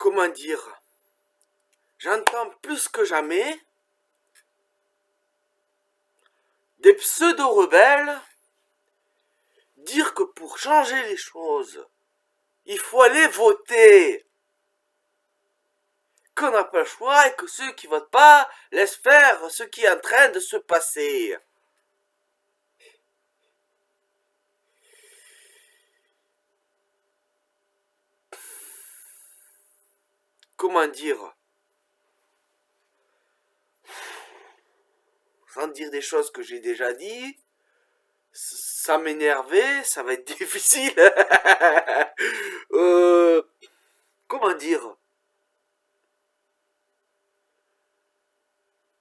comment dire, j'entends plus que jamais des pseudo-rebelles dire que pour changer les choses, il faut aller voter. Qu'on n'a pas le choix et que ceux qui votent pas laissent faire ce qui est en train de se passer. Comment dire, sans dire des choses que j'ai déjà dit, ça m'énervait, ça va être difficile. Comment dire,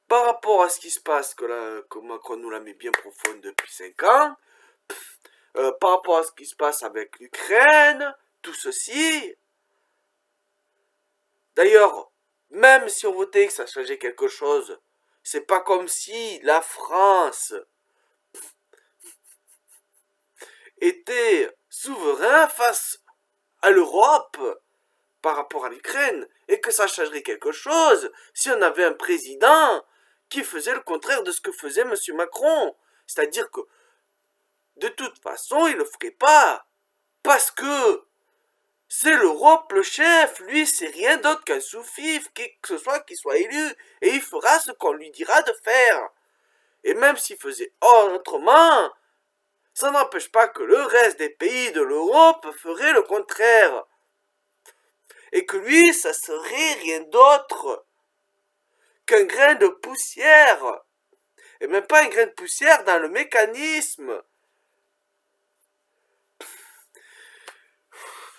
par rapport à ce qui se passe, que Macron nous la met bien profonde depuis 5 ans, par rapport à ce qui se passe avec l'Ukraine, tout ceci. D'ailleurs, même si on votait que ça changeait quelque chose, c'est pas comme si la France était souverain face à l'Europe par rapport à l'Ukraine et que ça changerait quelque chose si on avait un président qui faisait le contraire de ce que faisait M. Macron. C'est-à-dire que de toute façon, il ne le ferait pas parce que c'est l'Europe le chef, lui c'est rien d'autre qu'un sous-fifre, qui que ce soit qui soit élu, et il fera ce qu'on lui dira de faire. Et même s'il faisait autrement, ça n'empêche pas que le reste des pays de l'Europe ferait le contraire. Et que lui, ça serait rien d'autre qu'un grain de poussière. Et même pas un grain de poussière dans le mécanisme.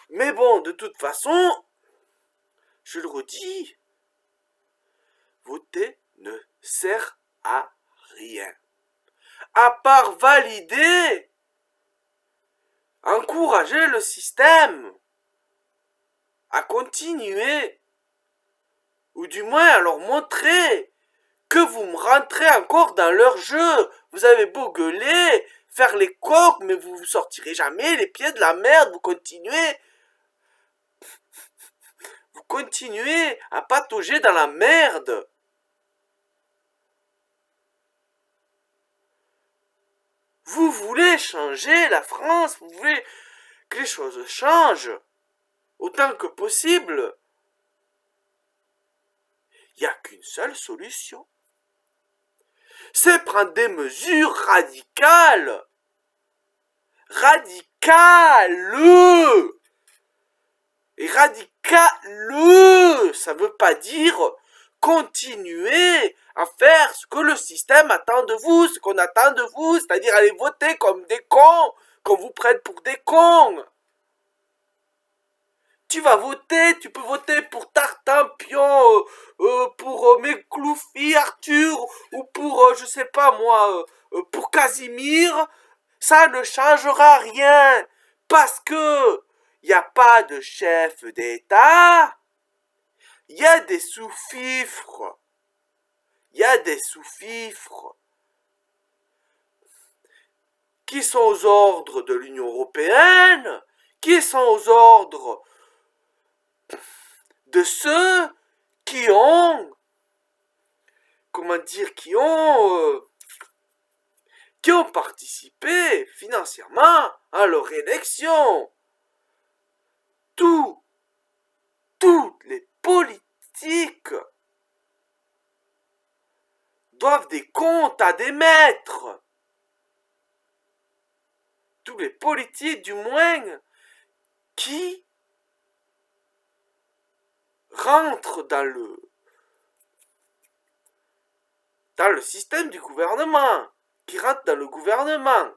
Mais bon, de toute façon, je le redis, voter ne sert à rien. À part valider, encourager le système à continuer, ou du moins à leur montrer que vous me rentrez encore dans leur jeu. Vous avez beau gueuler, faire les coqs, mais vous sortirez jamais les pieds de la merde, vous continuez à patauger dans la merde. Vous voulez changer la France, vous voulez que les choses changent autant que possible. Il n'y a qu'une seule solution. C'est prendre des mesures radicales. Radicales. Et radical, ça veut pas dire continuer à faire ce que le système attend de vous, ce qu'on attend de vous, c'est-à-dire aller voter comme des cons, qu'on vous prenne pour des cons. Tu vas voter, tu peux voter pour Tartampion, pour Mekloufi, Arthur, ou pour, je sais pas moi, pour Casimir, ça ne changera rien, parce que il n'y a pas de chef d'État, il y a des sous-fifres. Il y a des sous-fifres qui sont aux ordres de l'Union européenne, qui sont aux ordres de ceux qui ont, comment dire, qui ont participé financièrement à leur élection. Toutes les politiques doivent des comptes à démettre. Tous les politiques, du moins, qui rentrent dans le système du gouvernement, qui rentrent dans le gouvernement,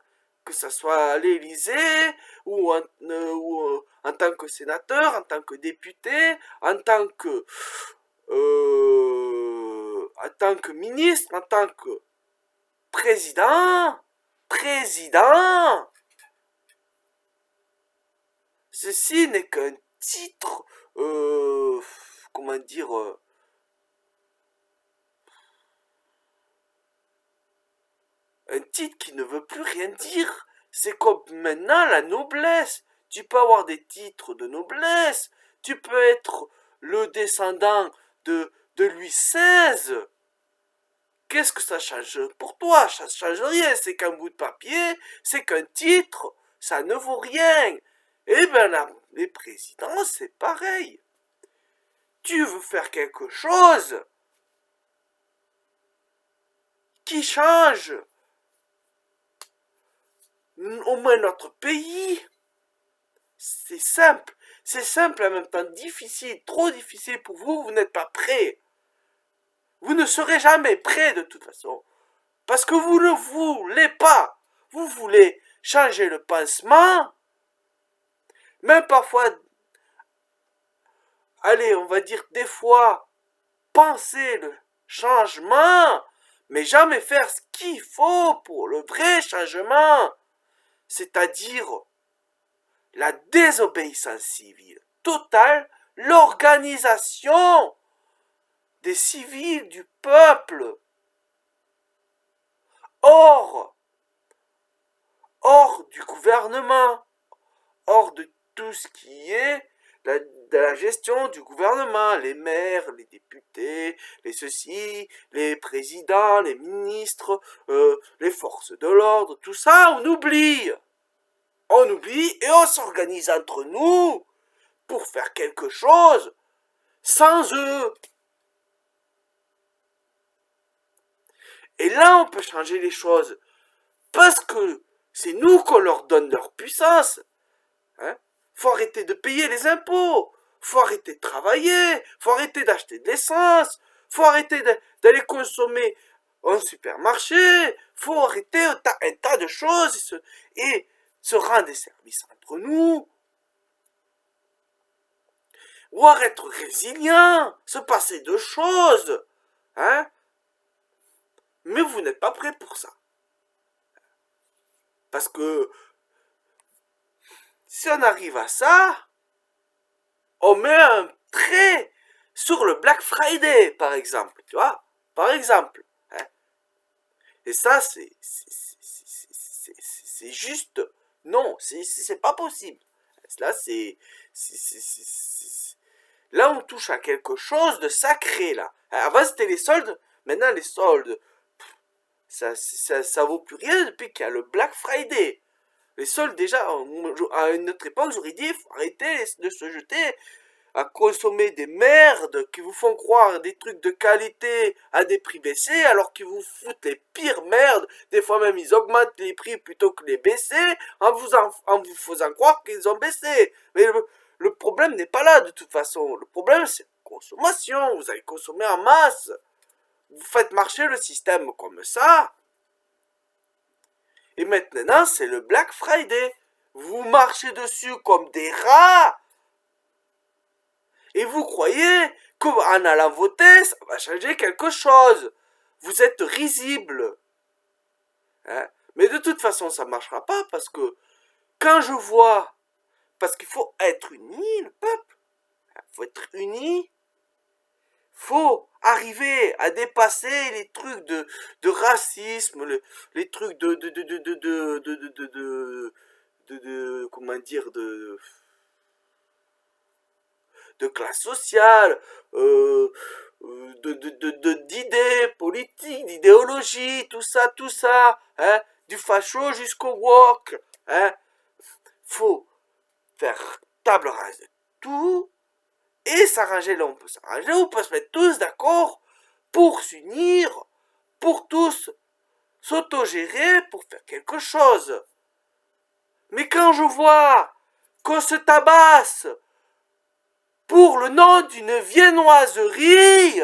que ce soit à l'Élysée ou en tant que sénateur, en tant que député, en tant que ministre, en tant que président. Ceci n'est qu'un titre, comment dire, un titre qui ne veut plus rien dire. C'est comme maintenant la noblesse. Tu peux avoir des titres de noblesse. Tu peux être le descendant de Louis XVI, qu'est-ce que ça change pour toi? Ça ne change rien, c'est qu'un bout de papier, c'est qu'un titre, ça ne vaut rien. Eh bien là, les présidents, c'est pareil. Tu veux faire quelque chose qui change au moins notre pays. C'est simple en même temps difficile, trop difficile pour vous, vous n'êtes pas prêts. Vous ne serez jamais prêts de toute façon. Parce que vous ne voulez pas. Vous voulez changer le pansement. Même parfois, allez, on va dire des fois, penser le changement, mais jamais faire ce qu'il faut pour le vrai changement. C'est-à-dire la désobéissance civile totale, l'organisation des civils du peuple. Hors du gouvernement, hors de tout ce qui est de la gestion du gouvernement, les maires, les députés, les ceci, les présidents, les ministres, les forces de l'ordre, tout ça, on oublie. On oublie et on s'organise entre nous pour faire quelque chose sans eux. Et là, on peut changer les choses. Parce que c'est nous qu'on leur donne leur puissance. Hein? Faut arrêter de payer les impôts. Faut arrêter de travailler. Faut arrêter d'acheter de l'essence. Faut arrêter d'aller consommer au supermarché. Faut arrêter un tas de choses et se rendre des services entre nous. Ou être résilient. Se passer de choses. Hein? Mais vous n'êtes pas prêts pour ça. Parce que si on arrive à ça, on met un trait sur le Black Friday, par exemple. Tu vois? Par exemple. Hein? Et ça, c'est juste... Non, c'est pas possible. Là, là, on touche à quelque chose de sacré, là. Avant, c'était les soldes. Maintenant, les soldes, ça vaut plus rien depuis qu'il y a le Black Friday. Les soldes, déjà, à une autre époque, j'aurais dit, il faut arrêter de se jeter à consommer des merdes qui vous font croire des trucs de qualité à des prix baissés, alors qu'ils vous foutent les pires merdes. Des fois même, ils augmentent les prix plutôt que les baisser, en vous faisant croire qu'ils ont baissé. Mais le problème n'est pas là, de toute façon. Le problème, c'est la consommation. Vous allez consommer en masse. Vous faites marcher le système comme ça. Et maintenant, c'est le Black Friday. Vous marchez dessus comme des rats. Et vous croyez qu'en allant voter, ça va changer quelque chose. Vous êtes risible. Hein? Mais de toute façon, ça ne marchera pas parce que quand je vois... Parce qu'il faut être uni, le peuple. Il faut être uni. Il faut arriver à dépasser les trucs de racisme, les trucs comment dire, de classe sociale, d'idées politiques, d'idéologie, tout ça, hein, du facho jusqu'au woke, hein. Faut faire table rase de tout et s'arranger là, on peut s'arranger, on peut se mettre tous d'accord pour s'unir, pour tous s'autogérer, pour faire quelque chose. Mais quand je vois qu'on se tabasse pour le nom d'une viennoiserie,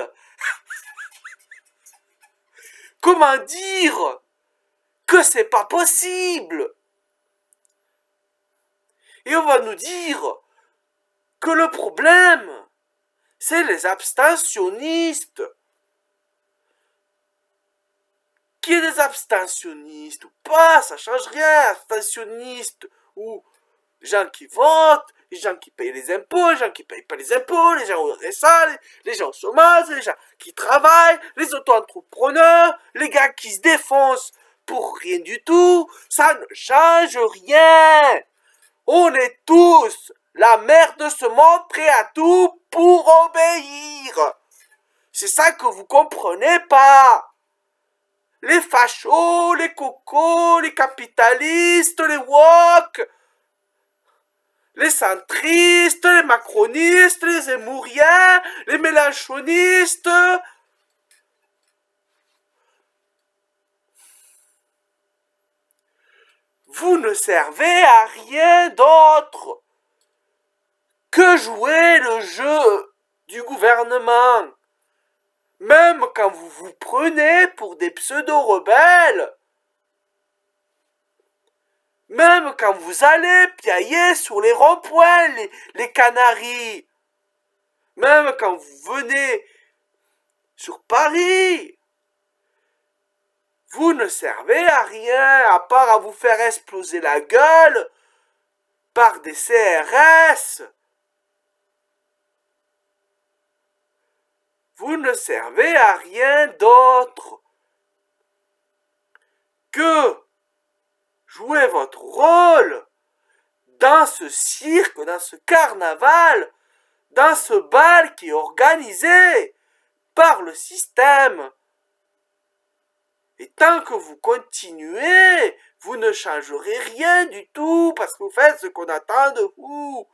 comment dire que c'est pas possible? Et on va nous dire que le problème, c'est les abstentionnistes. Qui est des abstentionnistes ou pas, ça change rien. Abstentionnistes ou gens qui votent, les gens qui payent les impôts, les gens qui payent pas les impôts, les gens au RSA, les gens au chômage, les gens qui travaillent, les auto-entrepreneurs, les gars qui se défoncent pour rien du tout, ça ne change rien. On est tous la mère de ce monde prêt à tout pour obéir. C'est ça que vous comprenez pas. Les fachos, les cocos, les capitalistes, les woke, les centristes, les macronistes, les zemmouriens, les mélanchonistes. Vous ne servez à rien d'autre que jouer le jeu du gouvernement. Même quand vous vous prenez pour des pseudo-rebelles, même quand vous allez piailler sur les ronds-points, les Canaries, même quand vous venez sur Paris, vous ne servez à rien à part à vous faire exploser la gueule par des CRS. Vous ne servez à rien d'autre que jouer votre rôle dans ce cirque, dans ce carnaval, dans ce bal qui est organisé par le système. Et tant que vous continuez, vous ne changerez rien du tout parce que vous faites ce qu'on attend de vous.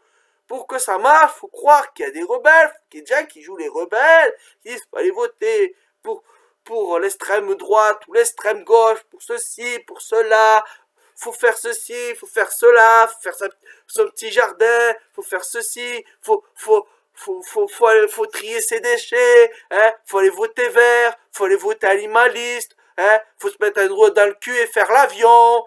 Pour que ça marche, il faut croire qu'il y a des rebelles, qu'il y a des gens qui jouent les rebelles, qui disent qu'il faut aller voter pour l'extrême droite ou l'extrême gauche, pour ceci, pour cela, faut faire ceci, faut faire cela, faut faire son petit jardin, faut faire ceci, faut trier ses déchets, hein, faut aller voter vert, faut aller voter animaliste, hein, faut se mettre un doigt dans le cul et faire l'avion.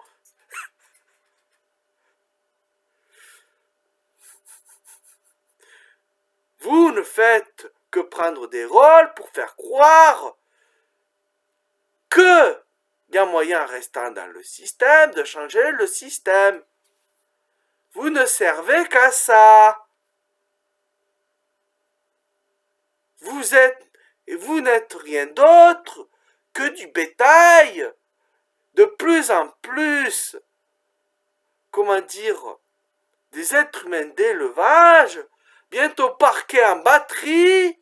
Vous ne faites que prendre des rôles pour faire croire que il y a moyen, en restant dans le système, de changer le système. Vous ne servez qu'à ça. Vous n'êtes rien d'autre que du bétail. De plus en plus, comment dire, des êtres humains d'élevage, bientôt parqués en batterie,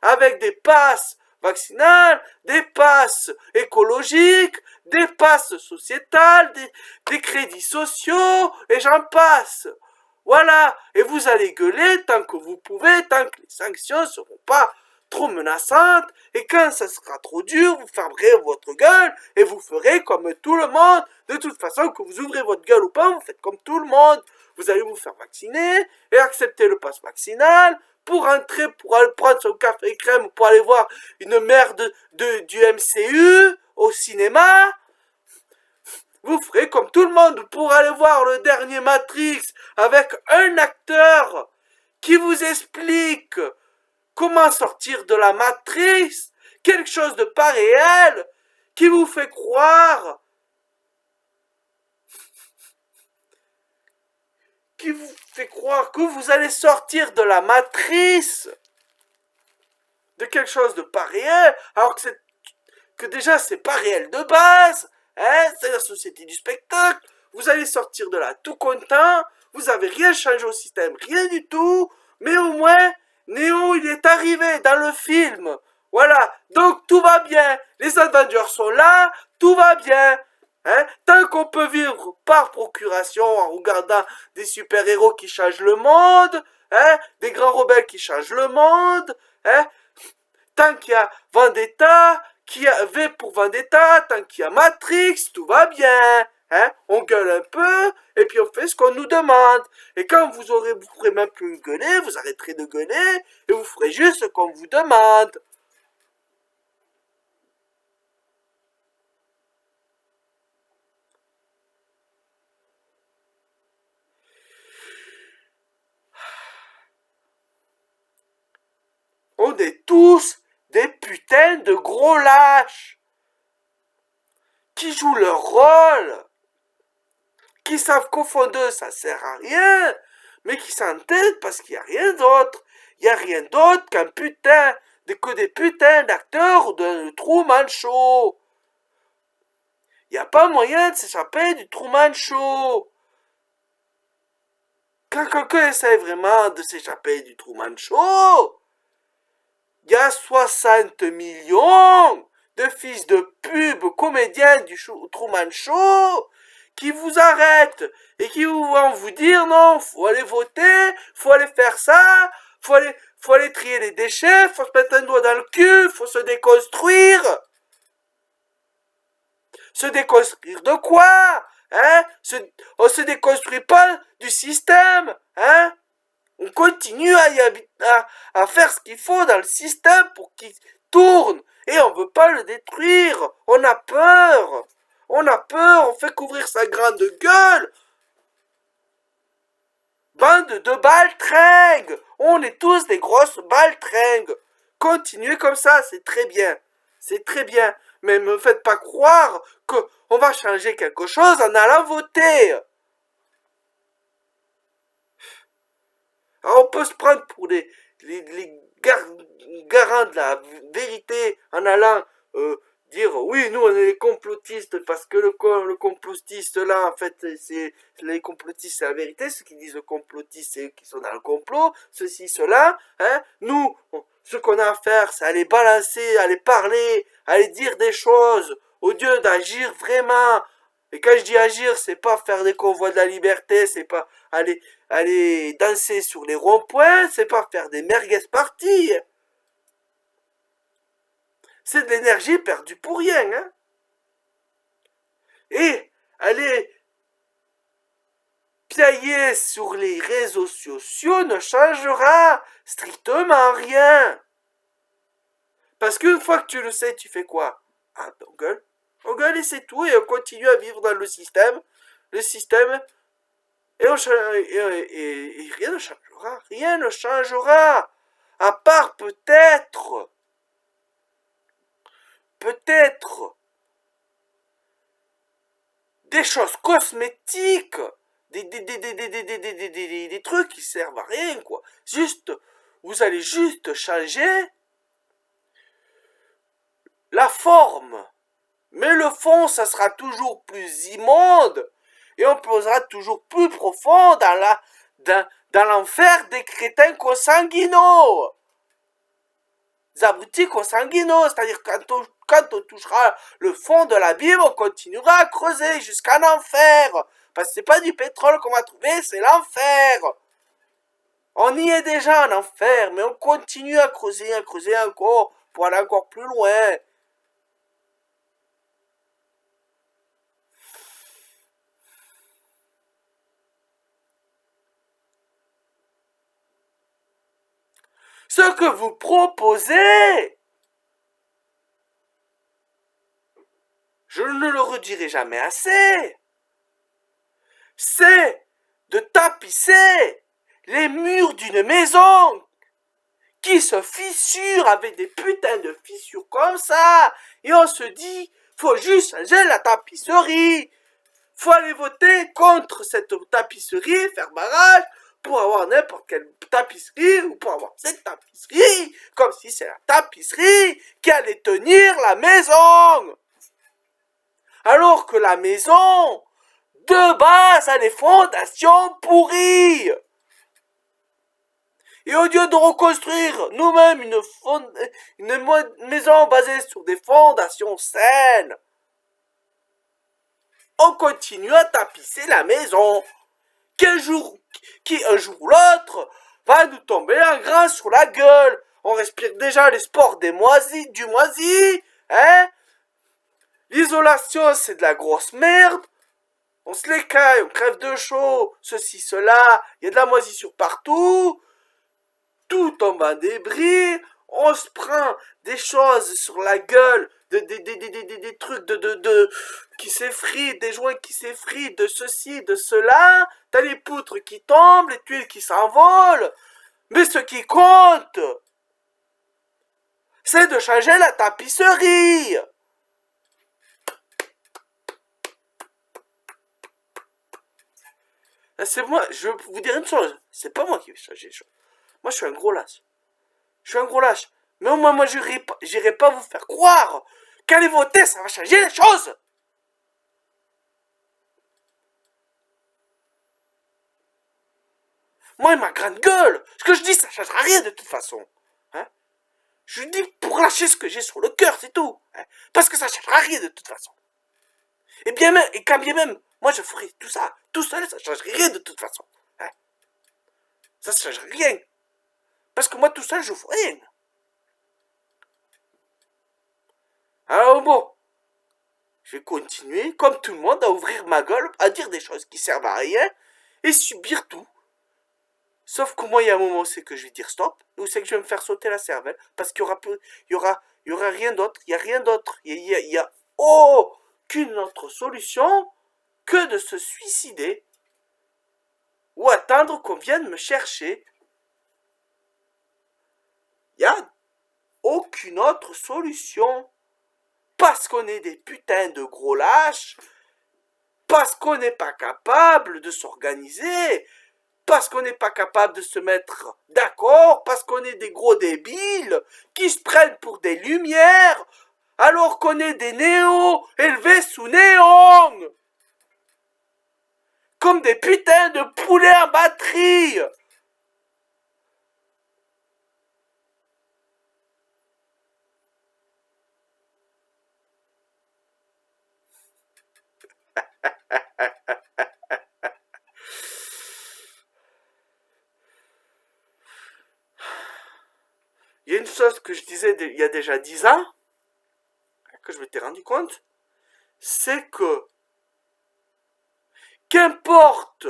avec des passes vaccinales, des passes écologiques, des passes sociétales, des crédits sociaux, et j'en passe. Voilà, et vous allez gueuler tant que vous pouvez, tant que les sanctions ne seront pas trop menaçantes, et quand ça sera trop dur, vous fermerez votre gueule, et vous ferez comme tout le monde. De toute façon, que vous ouvrez votre gueule ou pas, vous faites comme tout le monde. Vous allez vous faire vacciner, et accepter le pass vaccinal, pour rentrer, pour aller prendre son café et crème, pour aller voir une merde du MCU au cinéma. Vous ferez comme tout le monde pour aller voir le dernier Matrix avec un acteur qui vous explique comment sortir de la matrice, quelque chose de pas réel, qui vous fait croire, que vous allez sortir de la matrice, de quelque chose de pas réel, alors que déjà c'est pas réel de base, hein, c'est la société du spectacle. Vous allez sortir de là tout content, vous avez rien changé au système, rien du tout, mais au moins Néo il est arrivé dans le film, voilà, donc tout va bien, les Avengers sont là, tout va bien. Hein? Tant qu'on peut vivre par procuration en regardant des super-héros qui changent le monde, hein? Des grands rebelles qui changent le monde, hein? Tant qu'il y a Vendetta, qu'il y a V pour Vendetta, tant qu'il y a Matrix, tout va bien. Hein? On gueule un peu, et puis on fait ce qu'on nous demande. Et quand vous pourrez même plus gueuler, vous arrêterez de gueuler, et vous ferez juste ce qu'on vous demande. On est tous des putains de gros lâches qui jouent leur rôle, qui savent qu'au fond d'eux ça sert à rien, mais qui s'entêtent parce qu'il n'y a rien d'autre. Il n'y a rien d'autre qu'un putain, que des putains d'acteurs ou de Truman Show. Il n'y a pas moyen de s'échapper du Truman Show. quand quelqu'un essaie vraiment de s'échapper du Truman Show, il y a 60 millions de fils de pub comédiens du Truman Show qui vous arrêtent et qui vont vous dire non, faut aller voter, faut aller faire ça, faut aller trier les déchets, faut se mettre un doigt dans le cul, faut se déconstruire. Se déconstruire de quoi? Hein? On se déconstruit pas du système, hein? On continue à faire ce qu'il faut dans le système pour qu'il tourne. Et on veut pas le détruire. On a peur. On a peur. On fait couvrir sa grande gueule. Bande de baltringues. On est tous des grosses baltringues. Continuez comme ça, c'est très bien. C'est très bien. Mais ne me faites pas croire qu'on va changer quelque chose en allant voter. Alors on peut se prendre pour les garants de la vérité en allant dire oui, nous on est les complotistes parce que le complotiste là, en fait, c'est les complotistes, c'est la vérité. Ceux qui disent le complotiste, c'est eux qui sont dans le complot, ceci, cela. Hein. Nous, ce qu'on a à faire, c'est aller balancer, aller parler, aller dire des choses au lieu d'agir vraiment. Et quand je dis agir, c'est pas faire des convois de la liberté, c'est pas aller danser sur les ronds-points, c'est pas faire des merguez parties. C'est de l'énergie perdue pour rien, hein. Et aller piailler sur les réseaux sociaux ne changera strictement rien. Parce qu'une fois que tu le sais, tu fais quoi? Ah, on gueule. On gueule et c'est tout, et on continue à vivre dans le système. Le système, et rien ne changera. Rien ne changera. À part peut-être des choses cosmétiques, des trucs qui servent à rien, quoi. Juste, vous allez juste changer la forme. Mais le fond, ça sera toujours plus immonde. Et on plongera toujours plus profond dans l'enfer des crétins consanguinaux. Des abrutis consanguinaux. C'est-à-dire quand on touchera le fond de l'abîme, on continuera à creuser jusqu'à l'enfer. Parce que c'est pas du pétrole qu'on va trouver, c'est l'enfer. On y est déjà en enfer, mais on continue à creuser encore pour aller encore plus loin. Ce que vous proposez, je ne le redirai jamais assez, c'est de tapisser les murs d'une maison qui se fissure avec des putains de fissures comme ça, et on se dit, faut juste changer la tapisserie, faut aller voter contre cette tapisserie, faire barrage, pour avoir n'importe quelle tapisserie, ou pour avoir cette tapisserie, comme si c'est la tapisserie qui allait tenir la maison. Alors que la maison, de base, a des fondations pourries. Et au lieu de reconstruire nous-mêmes une maison basée sur des fondations saines, on continue à tapisser la maison qui un jour ou l'autre va nous tomber en grand sur la gueule. On respire déjà les spores du moisi, hein. L'isolation, c'est de la grosse merde. On se les caille, on crève de chaud, ceci, cela, il y a de la moisissure partout. Tout tombe en débris, on se prend des choses sur la gueule, des trucs qui s'effritent, des joints qui s'effritent, de ceci, de cela, t'as les poutres qui tombent, les tuiles qui s'envolent, mais ce qui compte, c'est de changer la tapisserie. C'est moi, je vais vous dire une chose, c'est pas moi qui vais changer les choses. Moi, je suis un gros lâche. Mais au moins, moi, j'irai pas vous faire croire qu'aller voter, ça va changer les choses. Moi et ma grande gueule. Ce que je dis, ça changera rien de toute façon. Hein? Je dis pour lâcher ce que j'ai sur le cœur, c'est tout. Hein? Parce que ça changera rien de toute façon. Et bien même, et quand bien même, moi je ferai tout ça, tout seul, ça changerait rien de toute façon. Hein? Ça changerait rien. Parce que moi tout seul, je fais rien. Alors bon, je vais continuer, comme tout le monde, à ouvrir ma gueule, à dire des choses qui servent à rien, et subir tout. Sauf que moi, il y a un moment où c'est que je vais dire stop, ou c'est que je vais me faire sauter la cervelle, parce qu'il y aura, il y aura rien d'autre, il y a rien d'autre, il y a aucune autre solution que de se suicider, ou attendre qu'on vienne me chercher. Il y a aucune autre solution. Parce qu'on est des putains de gros lâches, parce qu'on n'est pas capable de s'organiser, parce qu'on n'est pas capable de se mettre d'accord, parce qu'on est des gros débiles qui se prennent pour des lumières, alors qu'on est des néos élevés sous néon, comme des putains de poulets en batterie. Il y a une chose que je disais il y a déjà 10 ans, que je m'étais rendu compte, c'est que qu'importe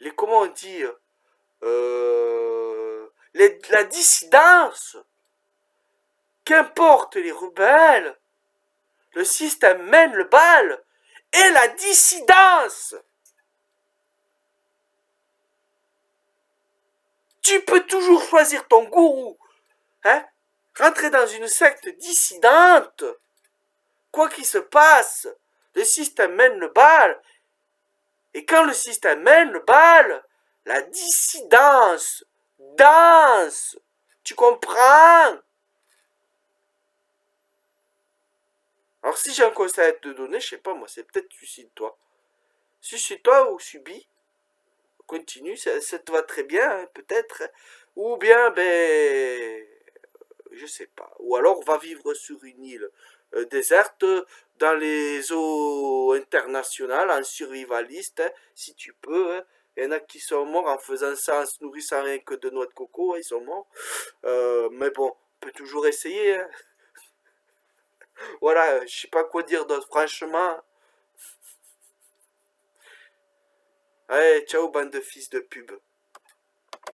les, comment on dit, la dissidence, qu'importe les rebelles, le système mène le bal, et la dissidence. Tu peux toujours choisir ton gourou, hein, rentrer dans une secte dissidente, quoi qu'il se passe, le système mène le bal, et quand le système mène le bal, la dissidence danse. Tu comprends? Alors si j'ai un conseil à te donner, je sais pas moi, c'est peut-être suicide-toi. Suicide-toi ou subis. Continue, ça te va très bien, hein, peut-être. Ou bien, ben, je sais pas. Ou alors va vivre sur une île déserte dans les eaux internationales en survivaliste, hein, si tu peux. Hein. Il y en a qui sont morts en faisant ça, en se nourrissant rien que de noix de coco, hein, ils sont morts. Mais bon, on peut toujours essayer. Hein. Voilà, je sais pas quoi dire d'autre, franchement. Allez, ciao, bande de fils de pub.